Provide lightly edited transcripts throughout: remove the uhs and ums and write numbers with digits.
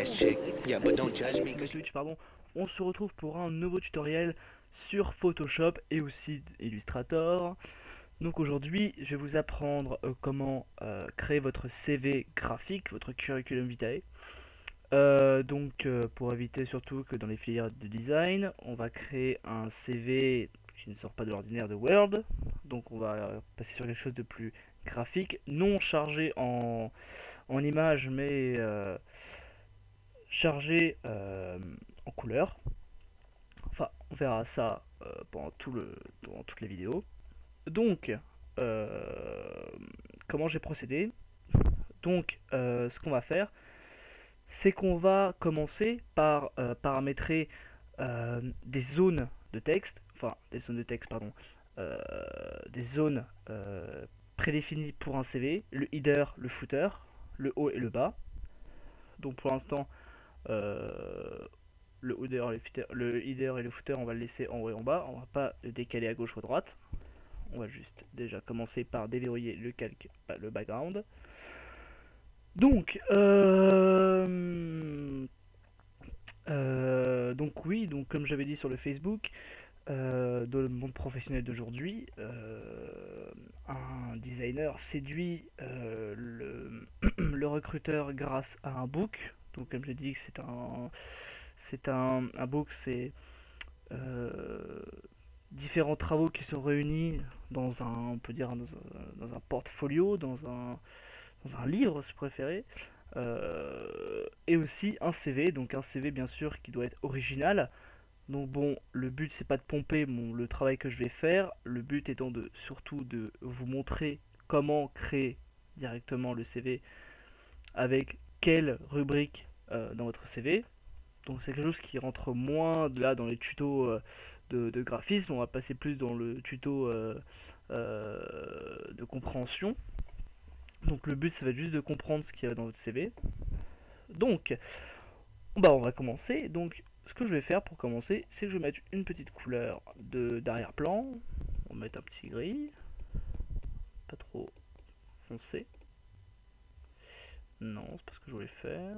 badass chick. Yeah, but don't judge me. Twitch, pardon. On se retrouve pour un nouveau tutoriel sur Photoshop et aussi Illustrator. Donc aujourd'hui, je vais vous apprendre comment créer votre CV graphique, votre curriculum vitae. Pour éviter surtout que dans les filières de design, on va créer un CV qui ne sort pas de l'ordinaire de Word. Donc on va passer sur quelque chose de plus graphique, non chargé en images, mais chargé en couleurs. Enfin, on verra ça pendant toutes les vidéos. Donc, comment j'ai procédé? Ce qu'on va faire, c'est qu'on va commencer par paramétrer des zones de texte, des zones prédéfinies pour un CV, le header, le footer, le haut et le bas. Donc pour l'instant, euh, le header et le footer, on va le laisser en haut et en bas. On va pas le décaler à gauche ou à droite. On va juste déjà commencer par déverrouiller le calque, le background. Donc comme j'avais dit sur le Facebook, dans le monde professionnel d'aujourd'hui, un designer séduit le recruteur grâce à un book. Donc comme j'ai dit, un book, c'est euh, différents travaux qui sont réunis dans un, on peut dire, dans un portfolio, dans un livre si vous préférez, et aussi un CV, donc un CV bien sûr qui doit être original. Donc bon, le but c'est pas de pomper le travail que je vais faire, le but étant surtout de vous montrer comment créer directement le CV avec quelle rubrique dans votre CV. Donc c'est quelque chose qui rentre moins là dans les tutos de graphisme, on va passer plus dans le tuto de compréhension. Donc le but ça va être juste de comprendre ce qu'il y a dans votre CV. Donc on va commencer. Donc ce que je vais faire pour commencer, c'est que je vais mettre une petite couleur d'arrière-plan. On va mettre un petit gris, pas trop foncé. Non, c'est pas ce que je voulais faire.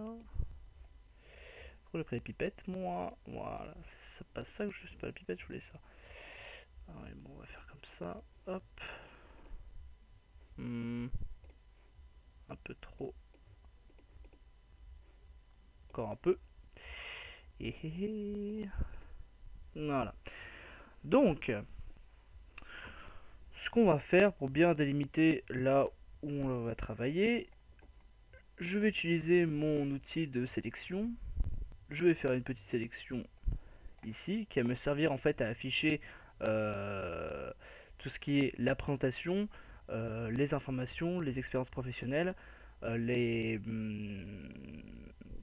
Pourquoi j'ai pris les pipettes moi? Voilà, c'est pas ça que je sais pas les pipettes, je voulais ça. Ah ouais, bon, on va faire comme ça. Hop. Hmm, un peu trop. Encore un peu. Et voilà. Donc, ce qu'on va faire pour bien délimiter là où on va travailler, je vais utiliser mon outil de sélection. Je vais faire une petite sélection ici qui va me servir en fait à afficher euh, tout ce qui est la présentation, les informations, les expériences professionnelles,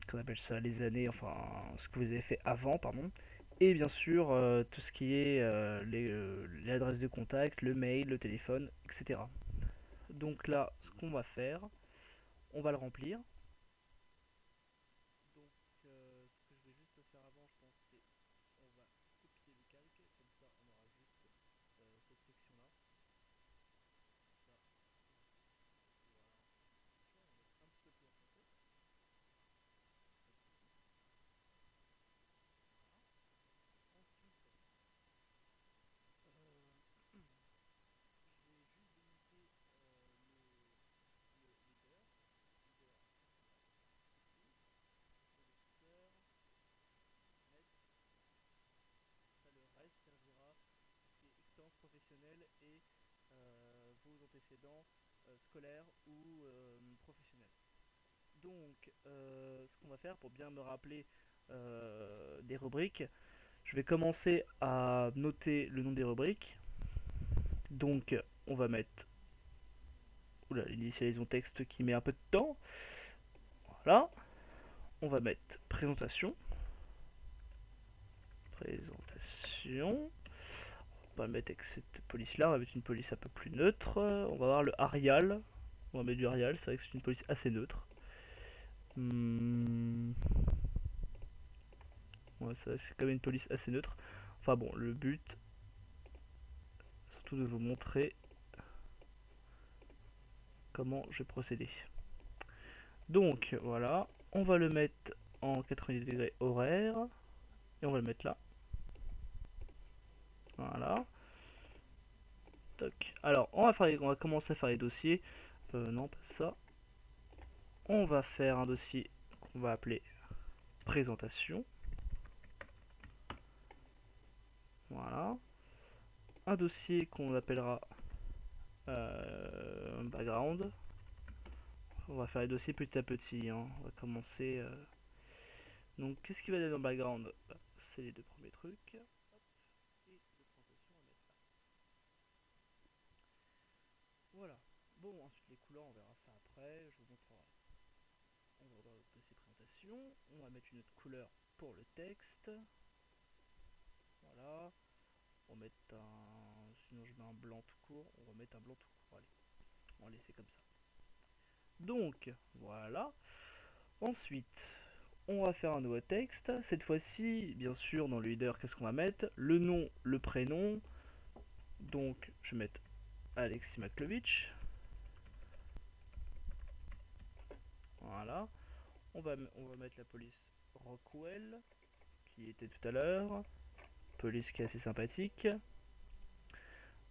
qu'on appelle ça, les années, enfin ce que vous avez fait avant, pardon, et bien sûr tout ce qui est les adresses de contact, le mail, le téléphone, etc. Donc là, ce qu'on va faire, on va le remplir. Donc, ce que je vais juste faire avant, je pense, c'est on va copier le calque, comme ça on aura juste cette section-là. Ça, voilà. On va mettre un petit peu plus enfoncé. Voilà. Ensuite, je vais juste délimiter le leader. Leader, ici. Et le footer, mettre. Ça, le reste servira tout ce qui est expérience professionnelle et vos antécédents scolaires ou professionnels. Donc, ce qu'on va faire pour bien me rappeler des rubriques, je vais commencer à noter le nom des rubriques. Donc, on va mettre l'initialisation texte qui met un peu de temps. Voilà. On va mettre présentation. Présentation. On va mettre avec cette police là, on va mettre une police un peu plus neutre. On va voir le Arial. On va mettre du Arial, c'est vrai que c'est une police assez neutre. Ouais, c'est quand même une police assez neutre. Enfin bon, le but, surtout de vous montrer comment je vais procéder. Donc voilà, on va le mettre en 90 degrés horaire. Et on va le mettre là. Voilà. Toc. Alors, on va commencer à faire les dossiers. Non, pas ça. On va faire un dossier qu'on va appeler présentation. Voilà. Un dossier qu'on appellera background. On va faire les dossiers petit à petit. Hein. On va commencer. Donc, qu'est-ce qui va être dans le background? C'est les deux premiers trucs. Hop. Et de présentation, on va mettre là. Voilà. Bon, ensuite les couleurs, on verra ça après. Je vous montrerai. On va dans le dossier présentation. On va mettre une autre couleur pour le texte. Voilà. On va mettre un. Sinon, je mets un blanc tout court. On va mettre un blanc tout court. Allez. On va laisser comme ça. Donc, voilà. Ensuite, on va faire un nouveau texte. Cette fois-ci, bien sûr, dans le header, qu'est-ce qu'on va mettre? Le nom, le prénom. Donc, je vais mettre Alexis Maklovich. Voilà. On va mettre la police Rockwell, qui était tout à l'heure. Police qui est assez sympathique.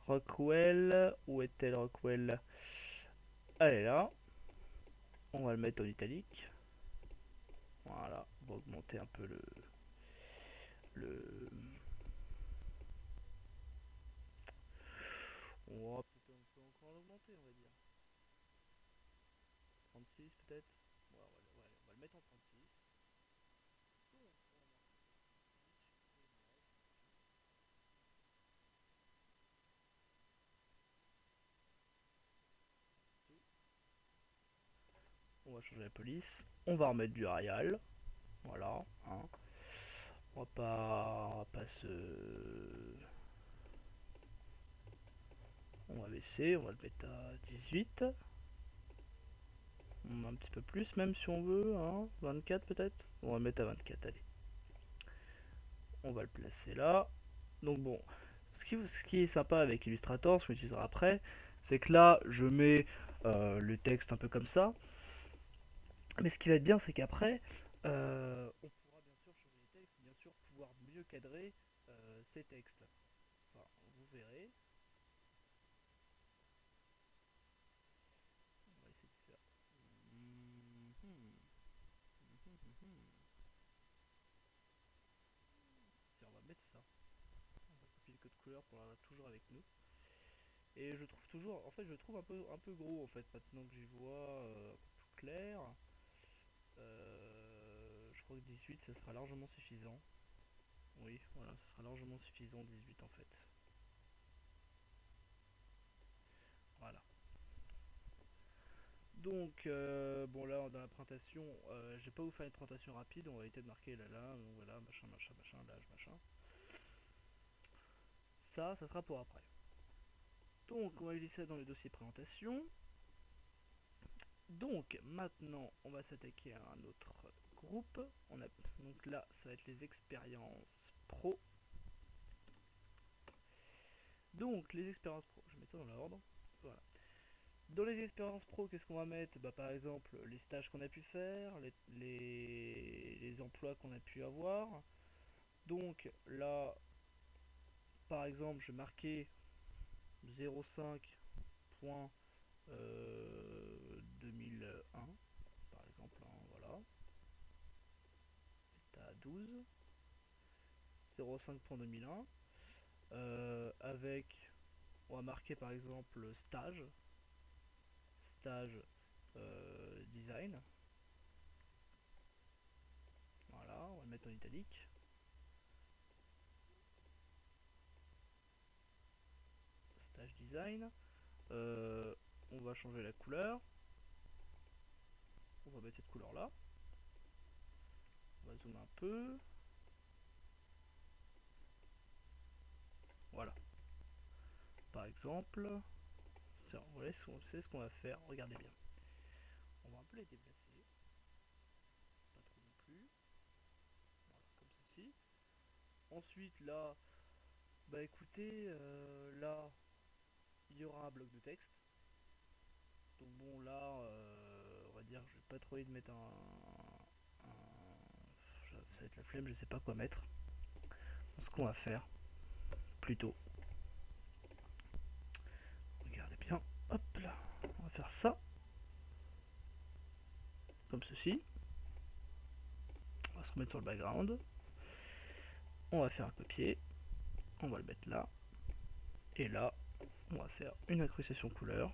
Rockwell, où est-elle Rockwell? Elle est là. On va le mettre en italique. Voilà, on va augmenter un peu le... On va peut-être un peu encore l'augmenter, on va dire. 36 peut-être. Ouais, on va le mettre en 36. Donc, on va changer la police. On va remettre du Arial. Voilà. Hein. On va pas se... On va baisser, on va le mettre à 18. Un petit peu plus même si on veut, hein, 24 peut-être. On va le mettre à 24, allez. On va le placer là. Donc bon, ce qui est sympa avec Illustrator, ce qu'on utilisera après, c'est que là, je mets le texte un peu comme ça. Mais ce qui va être bien, c'est qu'après, on pourra bien sûr changer les textes, bien sûr pouvoir mieux cadrer ces textes. Enfin, vous verrez. On va essayer de faire. Tiens, on va mettre ça. On va copier le code couleur pour l'avoir toujours avec nous. Et je trouve toujours, en fait, je le trouve un peu gros en fait, maintenant que j'y vois un peu plus clair. Je crois que 18 ça sera largement suffisant. Oui, voilà, ça sera largement suffisant 18 en fait. Voilà. Donc, bon là dans la présentation, je vais pas vous faire une présentation rapide, on va éviter de marquer là, donc voilà, machin, machin, machin, l'âge, machin. Ça sera pour après. Donc, on va laisser ça dans le dossier présentation. Donc, maintenant, on va s'attaquer à un autre groupe. Donc là, ça va être les expériences pro. Donc, les expériences pro, je vais mettre ça dans l'ordre. Voilà. Dans les expériences pro, qu'est-ce qu'on va mettre? Bah, par exemple, les stages qu'on a pu faire, les emplois qu'on a pu avoir. Donc là, par exemple, je marquais 05.2001, par exemple, hein, voilà. C'est à 12. 05.2001. Avec, on va marquer par exemple stage design. Voilà, on va le mettre en italique. Stage design. On va changer la couleur. On va mettre cette couleur là. On va zoomer un peu. Voilà. Par exemple, voilà, c'est ce qu'on va faire. Regardez bien. On va un peu les déplacer. Pas trop non plus. Voilà, comme ceci. Ensuite, là, bah écoutez, là, il y aura un bloc de texte. Donc bon, là, on va dire, je vais pas trop envie de mettre va être la flemme, je sais pas quoi mettre. Donc, ce qu'on va faire, plutôt, regardez bien, hop là, on va faire ça, comme ceci. On va se remettre sur le background. On va faire un copier, on va le mettre là, et là, on va faire une incrustation couleur.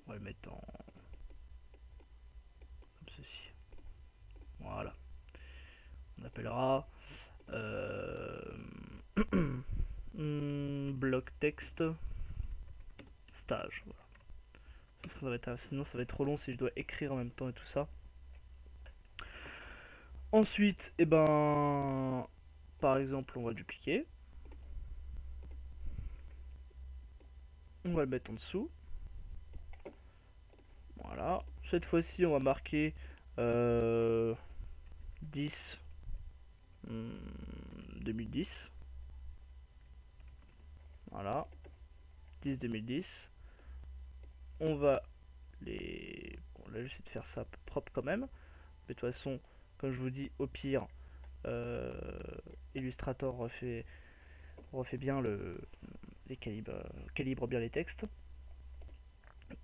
On va le mettre en comme ceci. Voilà. On appellera bloc texte stage. Voilà. Sinon ça va être trop long si je dois écrire en même temps et tout ça. Ensuite, et ben, par exemple, on va dupliquer. On va le mettre en dessous. Voilà. Cette fois-ci, on va marquer 10 2010. Voilà. 10 2010. On va les... Bon, là, j'essaie de faire ça propre quand même. Mais de toute façon, comme je vous dis, au pire, Illustrator refait bien les calibre bien les textes.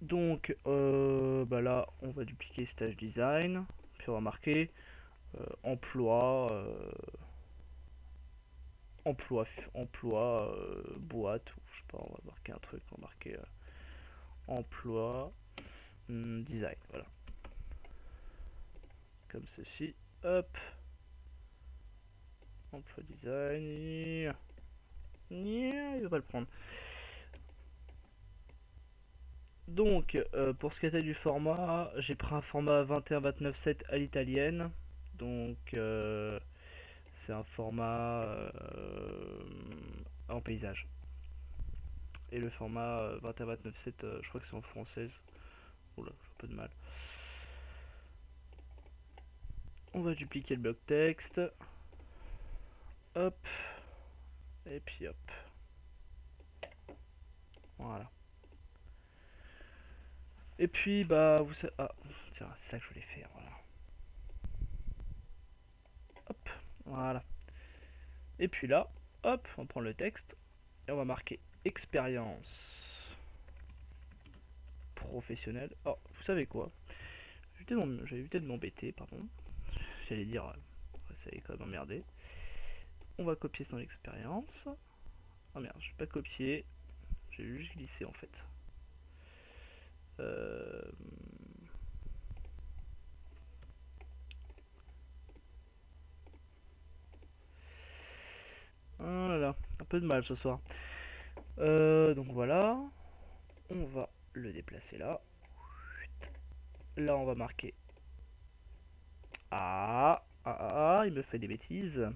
Donc bah là, on va dupliquer Stage Design. Puis on va marquer emploi, boîte, ou je sais pas, on va marquer un truc, on va marquer emploi design, voilà. Comme ceci, hop. Emploi design. Il va pas le prendre. Donc, pour ce qui est du format, j'ai pris un format 21-29-7 à l'italienne. Donc, c'est un format en paysage. Et le format 21-29-7, je crois que c'est en française. Oula, j'ai un peu de mal. On va dupliquer le bloc texte. Hop. Et puis hop. Voilà. Et puis, bah, vous savez... Ah, c'est ça que je voulais faire, voilà. Hop, voilà. Et puis là, hop, on prend le texte et on va marquer expérience professionnelle. Oh, vous savez quoi? J'ai évité de m'embêter, pardon. J'allais dire, ça allait quand même emmerder. On va copier son expérience. Oh merde, je vais pas copier. J'ai juste glissé en fait. Voilà, un peu de mal ce soir. Donc voilà. On va le déplacer là. Là, on va marquer. Il me fait des bêtises.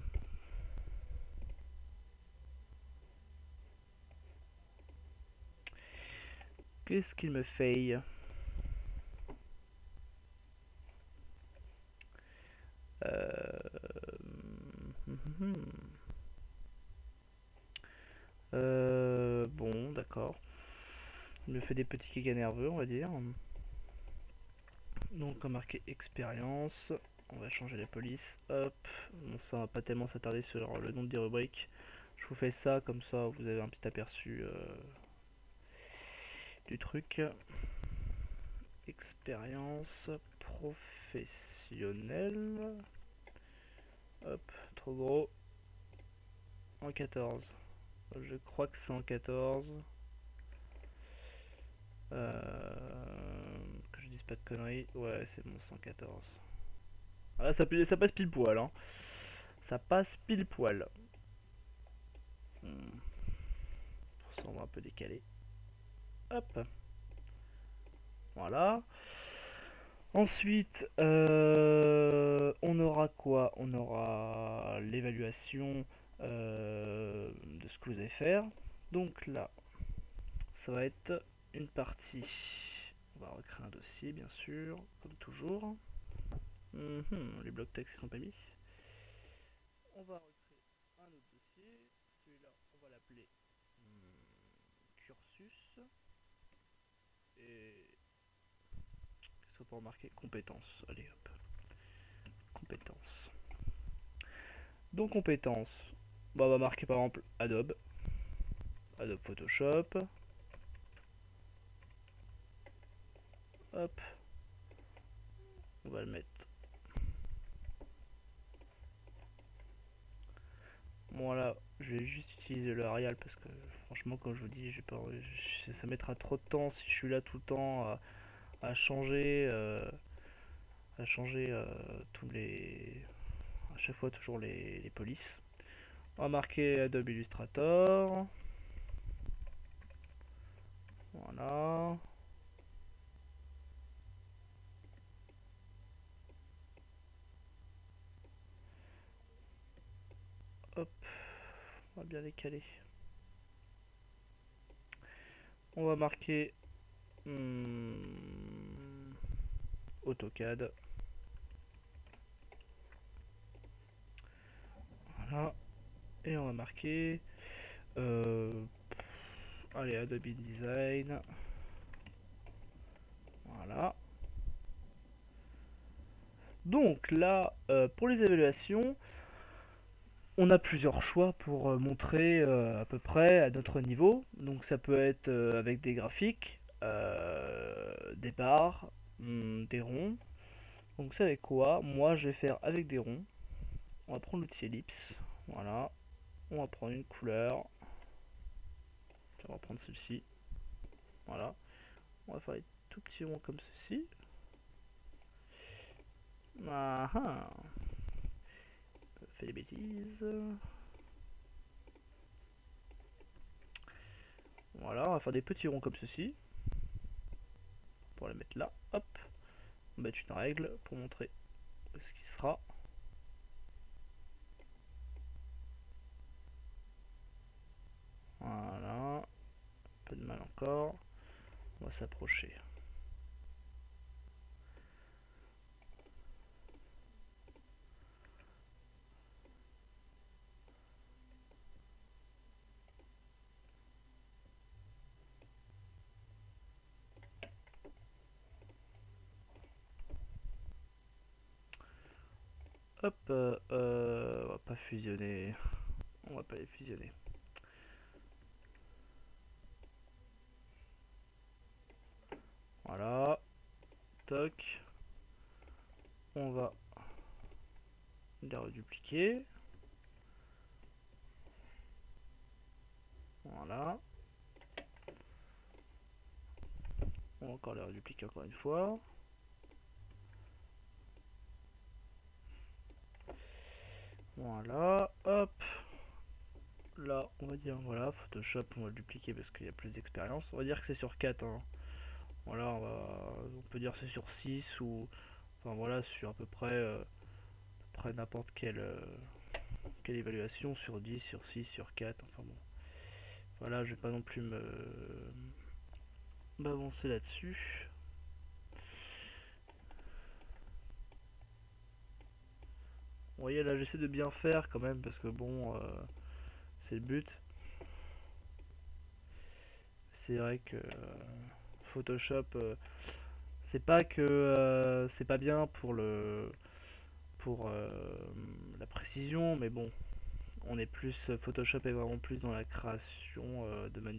Qu'est-ce qu'il me fait? Bon, d'accord. Il me fait des petits gigas nerveux, on va dire. Donc, on va marquer expérience. On va changer la police. Hop. Bon, ça va pas tellement s'attarder sur le nom des rubriques. Je vous fais ça, comme ça vous avez un petit aperçu du truc. Expérience professionnelle. Hop, trop gros. En 14. Je crois que c'est en 14. Que je dise pas de conneries. Ouais, c'est bon, 114. Ah, ça passe pile poil. Hein. Ça passe pile poil. Pour ça, on va un peu décaler. Hop. Voilà. Ensuite, on aura quoi? On aura l'évaluation de ce que vous allez faire. Donc là, ça va être une partie. On va recréer un dossier, bien sûr, comme toujours. Les blocs texte ne sont pas mis. On va recréer un autre dossier. Celui-là, on va l'appeler cursus. Et ça pour marquer compétences. Allez hop. compétences. Donc compétences, bah, on va marquer par exemple Adobe Photoshop. Hop, on va le mettre. Voilà, je vais juste utiliser le Arial parce que franchement, comme je vous dis, j'ai peur, ça mettra trop de temps si je suis là tout le temps à changer, tous les, à chaque fois toujours les polices. On va marquer Adobe Illustrator. Voilà. Hop, on va bien décaler. On va marquer AutoCAD. Voilà. Et on va marquer allez, Adobe InDesign. Voilà. Donc là, pour les évaluations, on a plusieurs choix pour montrer à peu près à notre niveau. Donc ça peut être avec des graphiques, des barres, des ronds. Donc c'est avec quoi? Moi je vais faire avec des ronds. On va prendre l'outil ellipse. Voilà. On va prendre une couleur. On va prendre celle-ci. Voilà. On va faire des tout petits ronds comme ceci. Ah ah. Fait des bêtises. Voilà, on va faire des petits ronds comme ceci. Pour les mettre là. Hop. On va mettre une règle pour montrer ce qui sera. Voilà. Un peu de mal encore. On va s'approcher. Hop, on va pas fusionner. On va pas les fusionner. Voilà. Toc. On va les redupliquer. Voilà. On va encore les redupliquer encore une fois. Voilà. Hop. Là, on va dire, voilà, Photoshop, on va le dupliquer parce qu'il y a plus d'expérience. On va dire que c'est sur 4. Hein. Voilà, on peut dire que c'est sur 6 ou. Enfin voilà, sur à peu près n'importe quelle évaluation, sur 10, sur 6, sur 4. Enfin bon. Voilà, je vais pas non plus m'avancer là-dessus. Vous voyez là, j'essaie de bien faire quand même parce que bon, c'est le but. C'est vrai que Photoshop, c'est pas que c'est pas bien pour la précision, mais bon, on est plus Photoshop est vraiment plus dans la création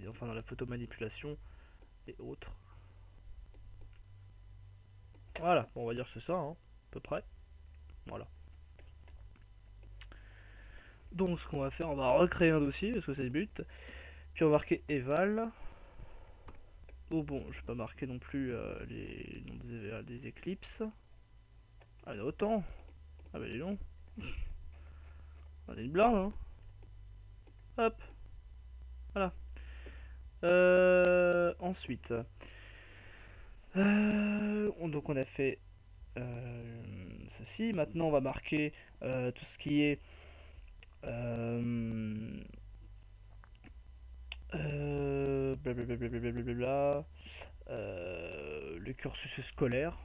enfin dans la photomanipulation et autres. Voilà, bon, on va dire que c'est ça, hein, à peu près. Voilà. Donc ce qu'on va faire, on va recréer un dossier parce que c'est le but. Puis on va marquer eval. Oh bon, je vais pas marquer non plus les noms des éclipses. Ah, il y en a autant. Ah bah les longs. On a une blinde, hein. Hop, voilà. Ensuite, donc on a fait ceci. Maintenant, on va marquer tout ce qui est blablabla, le cursus scolaire.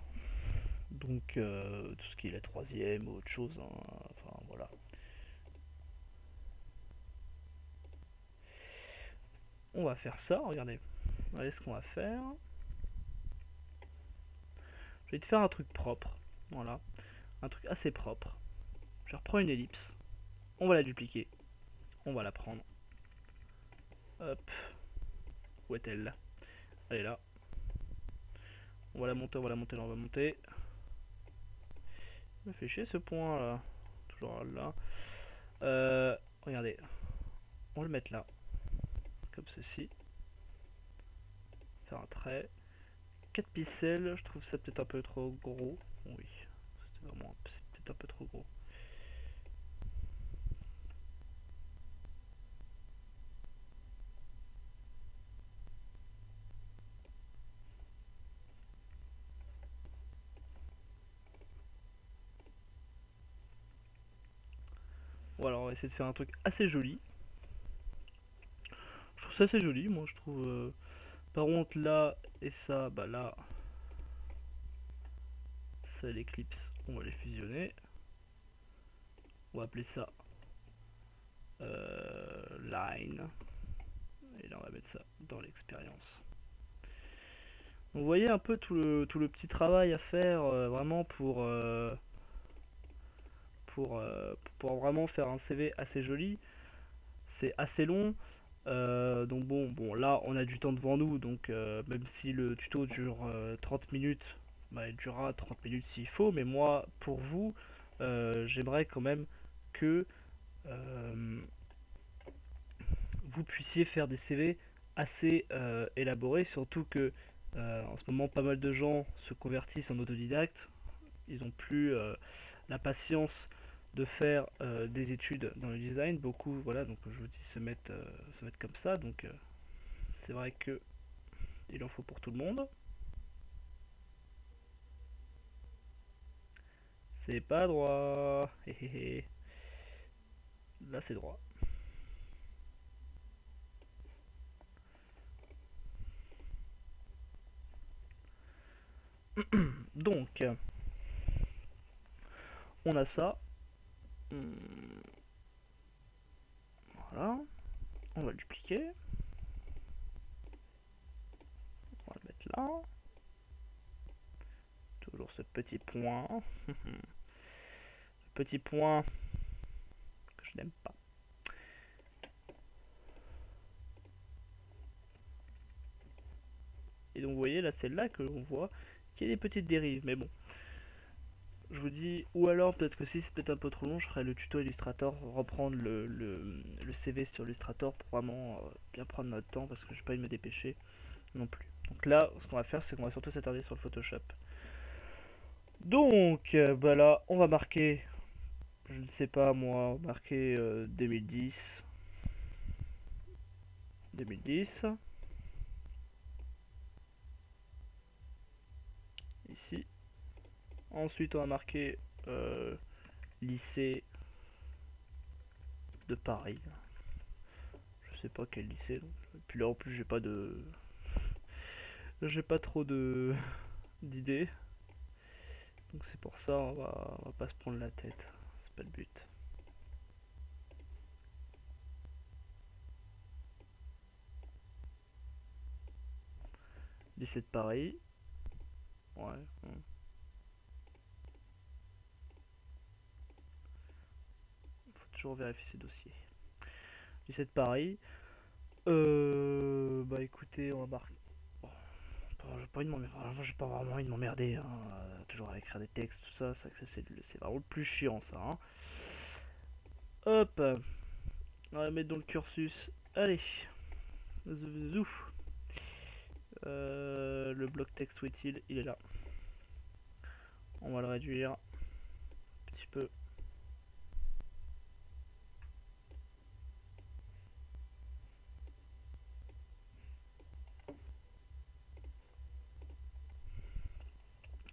Donc tout ce qui est la troisième ou autre chose. Hein. Enfin voilà. On va faire ça, regardez. Regardez ce qu'on va faire. Je vais te faire un truc propre. Voilà. un truc assez propre. Je reprends une ellipse. On va la dupliquer. On va la prendre. Hop. Où est-elle? Elle est là. On va la monter, on va la monter, on va monter. Me fait chier ce point là. Toujours là. Regardez. On va le mettre là. Comme ceci. Faire un trait. 4 pixels, je trouve ça peut-être un peu trop gros. Oui, c'est peut-être un peu trop gros. Bon alors on va essayer de faire un truc assez joli. Je trouve ça assez joli, moi je trouve. Par contre là et ça, bah là, ça l'éclipse, on va les fusionner. On va appeler ça line. Et là on va mettre ça dans l'expérience. Vous voyez un peu tout le petit travail à faire vraiment pour pouvoir vraiment faire un CV assez joli. C'est assez long. Donc bon, là on a du temps devant nous, donc même si le tuto dure 30 minutes, bah, il durera 30 minutes s'il faut, mais moi, pour vous, j'aimerais quand même que euh, vous puissiez faire des CV assez élaborés, surtout que en ce moment pas mal de gens se convertissent en autodidacte, ils ont plus la patience de faire des études dans le design, beaucoup, voilà, donc je vous dis se mettre comme ça, donc c'est vrai que il en faut pour tout le monde. C'est pas droit. Là c'est droit. Donc on a ça. Voilà. On va le dupliquer. On va le mettre là. Toujours ce petit point. Petit point que je n'aime pas. Et donc vous voyez là c'est là que l'on voit qu'il y a des petites dérives. Mais bon. Je vous dis, ou alors peut-être que si c'est peut-être un peu trop long, je ferai le tuto Illustrator, reprendre le CV sur Illustrator pour vraiment bien prendre notre temps parce que je vais pas envie de me dépêcher non plus. Donc là, ce qu'on va faire, c'est qu'on va surtout s'attarder sur le Photoshop. Donc, bah là, on va marquer, je ne sais pas moi, marquer 2010. 2010. Ici. Ensuite, on va marquer lycée de Paris. Je sais pas quel lycée. Donc. Puis là, en plus, j'ai pas trop d'idées. Donc c'est pour ça, on va pas se prendre la tête. C'est pas le but. Lycée de Paris. Ouais. Faut toujours vérifier ses dossiers. Lycée de Paris. Bah écoutez, on va marquer. Bon, j'ai pas envie de m'emmerder. J'ai pas vraiment envie de m'emmerder. Hein. Toujours à écrire des textes, tout ça. C'est vraiment le plus chiant, ça. Hein. Hop. On va mettre dans le cursus. Allez. Zouf. Le bloc texte où est-il? Il est là. On va le réduire un petit peu.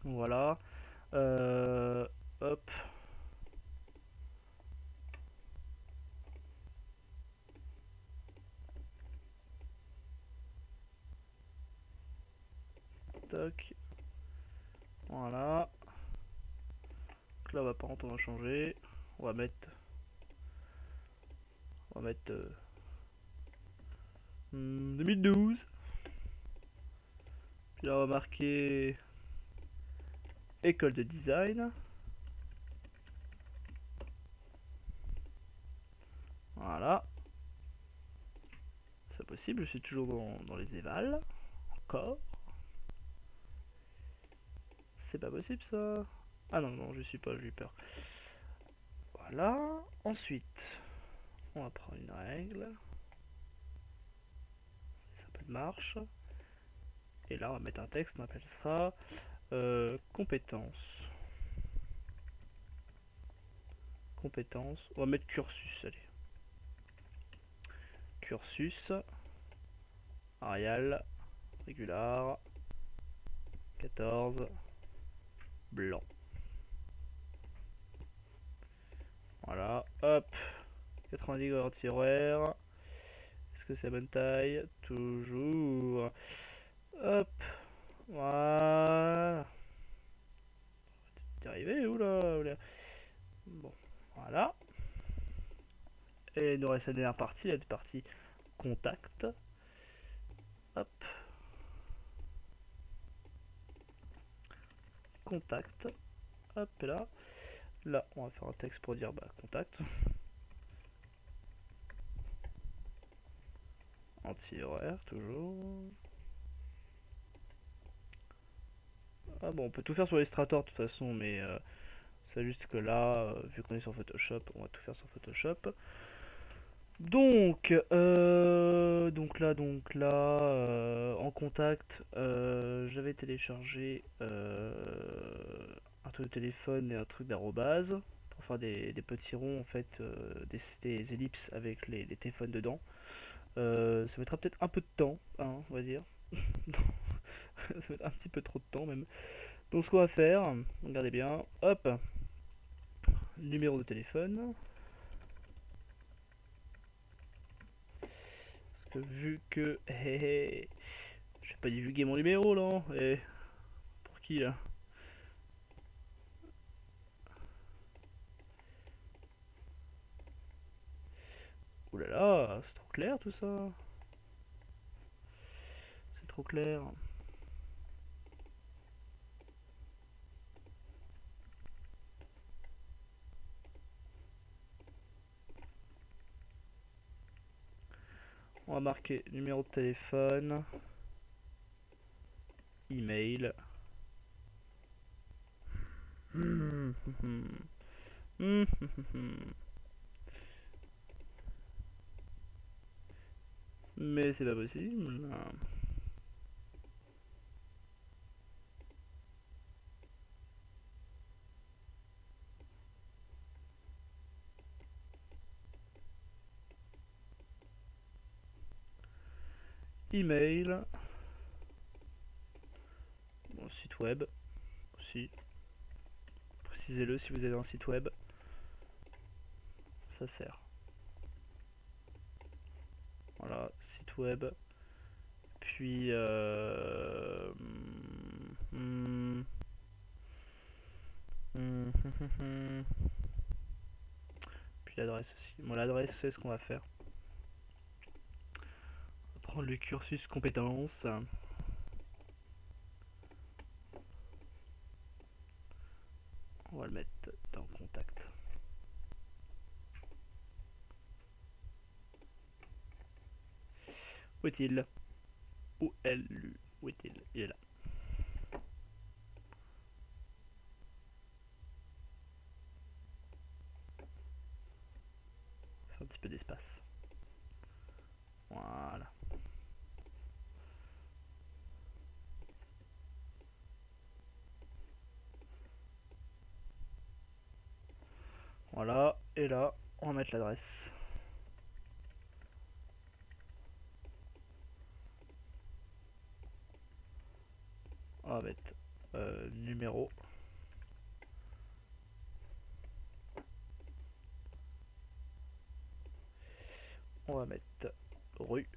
Voilà. Hop. Tac. Voilà. Donc là, par contre, on va changer. On va mettre. On va mettre 2012. Puis là, on va marquer école de design. Voilà. C'est pas possible, je suis toujours dans les évals. Encore. C'est pas possible ça. Ah non, non, je suis pas, j'ai eu peur. Voilà. Ensuite, on va prendre une règle. Ça peut de marche. Et là, on va mettre un texte, on appelle ça compétences. Compétences. On va mettre cursus, allez. Cursus. Arial. Régular. 14. Blanc. Voilà, hop. 90 degrés horaire. Est-ce que c'est la bonne taille? Toujours. Hop. Voilà. T'es arrivé où là? Bon, voilà. Et il nous reste la dernière partie, la partie contact. Hop. Contact. Hop, et là. Là, on va faire un texte pour dire bah, contact. Anti-horaire, toujours. Ah bon, on peut tout faire sur Illustrator de toute façon, mais c'est juste que là, vu qu'on est sur Photoshop, on va tout faire sur Photoshop. Donc là, en contact, j'avais téléchargé un truc de téléphone et un truc d'arrobase pour faire des petits ronds en fait, des ellipses avec les téléphones dedans. Ça mettra peut-être un peu de temps, hein, on va dire. Ça va être un petit peu trop de temps même. Donc ce qu'on va faire, regardez bien, hop, numéro de téléphone. Vu que je vais pas divulguer mon numéro là, et pour qui là? Ouh là là, c'est trop clair tout ça. C'est trop clair. On va marquer numéro de téléphone, email. Mais c'est pas possible. Email. Bon, site web aussi. Précisez-le si vous avez un site web. Ça sert. Voilà, site web. Puis puis l'adresse aussi. Bon, l'adresse, c'est ce qu'on va faire. On va prendre le cursus compétences. On va le mettre dans contact. Où est-il? Où est-il? Où est-il? Il est là. Faire un petit peu d'espace. Voilà. Voilà. Et là, on va mettre l'adresse. On va mettre numéro. On va mettre rue.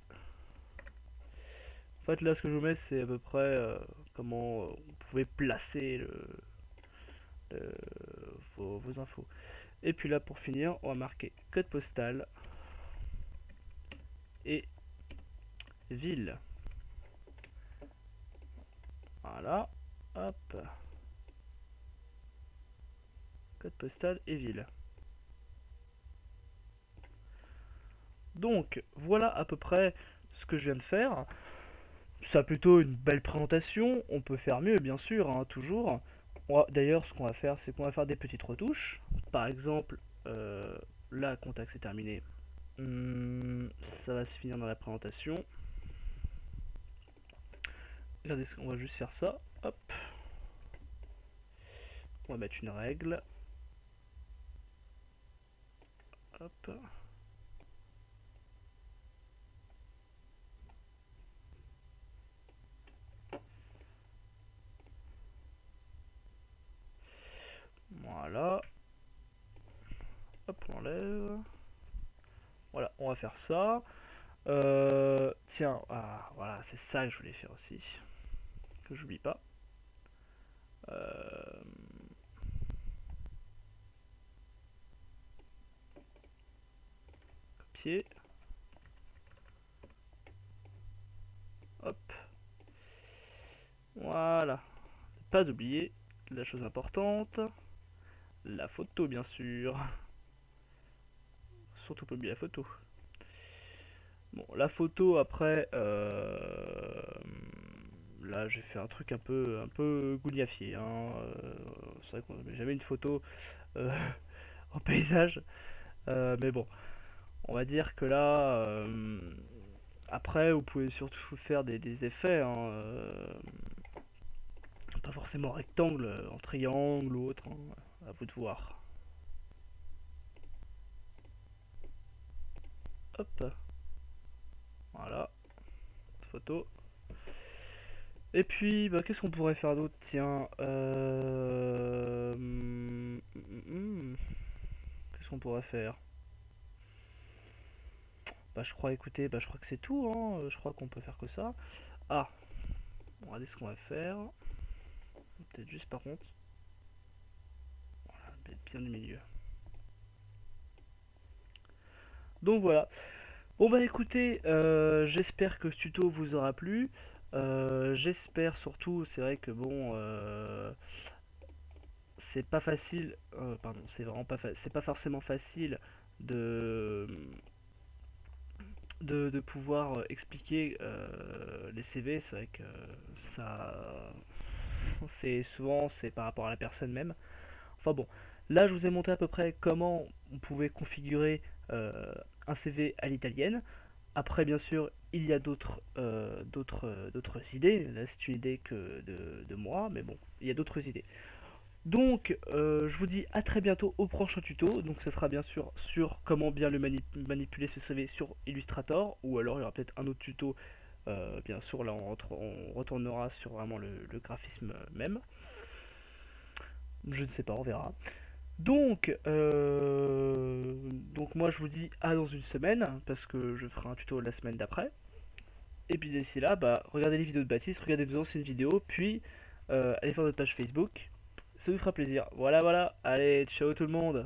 En fait, là, ce que je vous mets, c'est à peu près comment vous pouvez placer vos infos. Et puis là, pour finir, on va marquer code postal et ville. Voilà. Hop. Code postal et ville. Donc voilà à peu près ce que je viens de faire. Ça a plutôt une belle présentation, on peut faire mieux bien sûr, hein, toujours. D'ailleurs ce qu'on va faire c'est qu'on va faire des petites retouches. Par exemple, là contact c'est terminé. Ça va se finir dans la présentation. Regardez, on va juste faire ça. Hop. On va mettre une règle. Hop. Voilà. Hop, on enlève. Voilà, on va faire ça. Tiens, voilà, c'est ça que je voulais faire aussi. Que j'oublie pas. Copier. Hop. Voilà. Pas oublier la chose importante. La photo, bien sûr. Surtout pas oublier la photo. Bon, la photo après, là j'ai fait un truc un peu gougnafié. Hein. C'est vrai qu'on met jamais une photo euh, en paysage, mais bon, on va dire que là, après vous pouvez surtout faire des effets, hein, pas forcément rectangle, en triangle ou autre, hein, à vous de voir. Hop, voilà, photo. Et puis, bah, qu'est-ce qu'on pourrait faire d'autre? Tiens, qu'est-ce qu'on pourrait faire? Bah, je crois, écoutez, bah, je crois que c'est tout, hein. Je crois qu'on peut faire que ça. Ah, regardez ce qu'on va faire. Peut-être juste par contre, bien du milieu. Donc voilà. Bon bah écoutez, j'espère que ce tuto vous aura plu. J'espère surtout, c'est vrai que bon, c'est pas facile, pardon, c'est vraiment pas, c'est pas forcément facile de de pouvoir expliquer les CV. C'est vrai que ça, c'est souvent c'est par rapport à la personne même. Enfin bon, là je vous ai montré à peu près comment on pouvait configurer un CV à l'italienne. Après, bien sûr, il y a d'autres idées. Là, c'est une idée que de moi, mais bon, il y a d'autres idées. Donc, je vous dis à très bientôt au prochain tuto. Donc, ce sera bien sûr sur comment bien le manipuler ce CV sur Illustrator, ou alors il y aura peut-être un autre tuto. Bien sûr, là, on retournera sur vraiment le graphisme même. Je ne sais pas, on verra. Donc moi je vous dis à dans une semaine, parce que je ferai un tuto la semaine d'après. Et puis d'ici là, bah, regardez les vidéos de Baptiste, regardez vos anciennes vidéos, puis allez faire notre page Facebook. Ça vous fera plaisir. Voilà, voilà. Allez, ciao tout le monde.